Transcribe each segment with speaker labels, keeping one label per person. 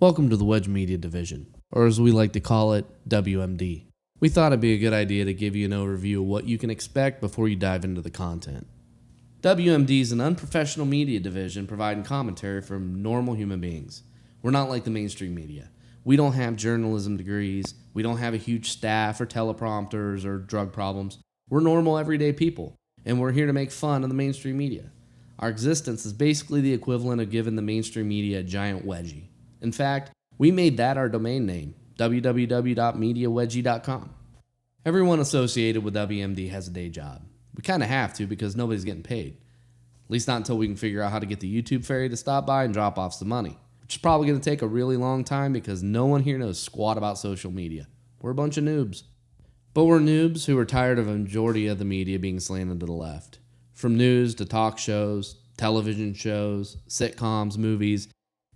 Speaker 1: Welcome to the Wedge Media Division, or as we like to call it, WMD. We thought it'd be a good idea to give you an overview of what you can expect before you dive into the content. WMD is an unprofessional media division providing commentary from normal human beings. We're not like the mainstream media. We don't have journalism degrees, we don't have a huge staff or teleprompters or drug problems. We're normal everyday people, and we're here to make fun of the mainstream media. Our existence is basically the equivalent of giving the mainstream media a giant wedgie. In fact, we made that our domain name, www.mediawedgie.com. Everyone associated with WMD has a day job. We kind of have to because nobody's getting paid. At least not until we can figure out how to get the YouTube fairy to stop by and drop off some money. Which is probably going to take a really long time because no one here knows squat about social media. We're a bunch of noobs. But we're noobs who are tired of a majority of the media being slanted to the left. From news to talk shows, television shows, sitcoms, movies.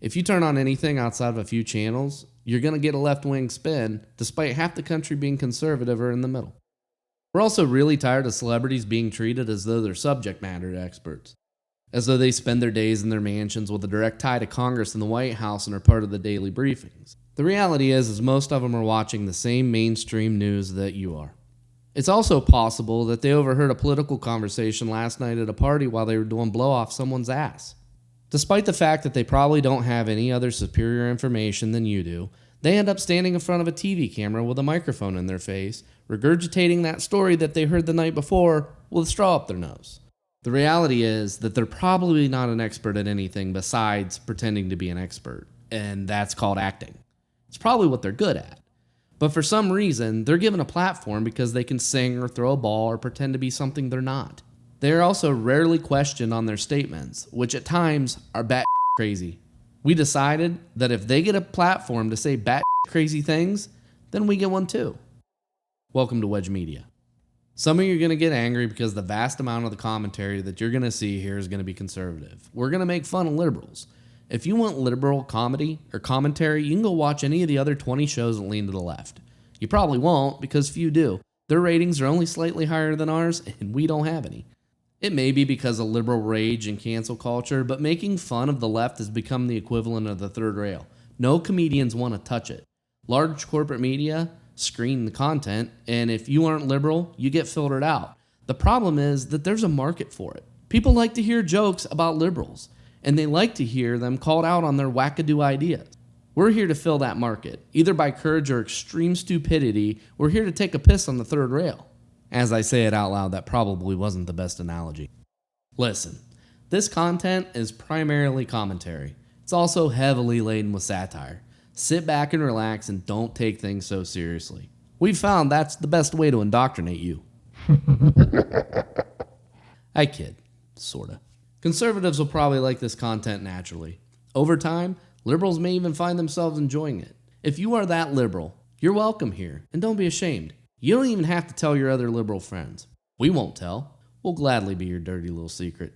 Speaker 1: If you turn on anything outside of a few channels, you're going to get a left-wing spin, despite half the country being conservative or in the middle. We're also really tired of celebrities being treated as though they're subject matter experts, as though they spend their days in their mansions with a direct tie to Congress and the White House and are part of the daily briefings. The reality is most of them are watching the same mainstream news that you are. It's also possible that they overheard a political conversation last night at a party while they were doing blow off someone's ass. Despite the fact that they probably don't have any other superior information than you do, they end up standing in front of a TV camera with a microphone in their face, regurgitating that story that they heard the night before with a straw up their nose. The reality is that they're probably not an expert at anything besides pretending to be an expert, and that's called acting. It's probably what they're good at. But for some reason, they're given a platform because they can sing or throw a ball or pretend to be something they're not. They are also rarely questioned on their statements, which at times are bat crazy. We decided that if they get a platform to say bat crazy things, then we get one too. Welcome to Wedge Media. Some of you are going to get angry because the vast amount of the commentary that you're going to see here is going to be conservative. We're going to make fun of liberals. If you want liberal comedy or commentary, you can go watch any of the other 20 shows that lean to the left. You probably won't because few do. Their ratings are only slightly higher than ours, and we don't have any. It may be because of liberal rage and cancel culture, but making fun of the left has become the equivalent of the third rail. No comedians want to touch it. Large corporate media screen the content, and if you aren't liberal, you get filtered out. The problem is that there's a market for it. People like to hear jokes about liberals, and they like to hear them called out on their wackadoo ideas. We're here to fill that market. Either by courage or extreme stupidity, we're here to take a piss on the third rail. As I say it out loud, that probably wasn't the best analogy. Listen, this content is primarily commentary. It's also heavily laden with satire. Sit back and relax and don't take things so seriously. We've found that's the best way to indoctrinate you. I kid, sorta. Conservatives will probably like this content naturally. Over time, liberals may even find themselves enjoying it. If you are that liberal, you're welcome here, and don't be ashamed. You don't even have to tell your other liberal friends. We won't tell. We'll gladly be your dirty little secret.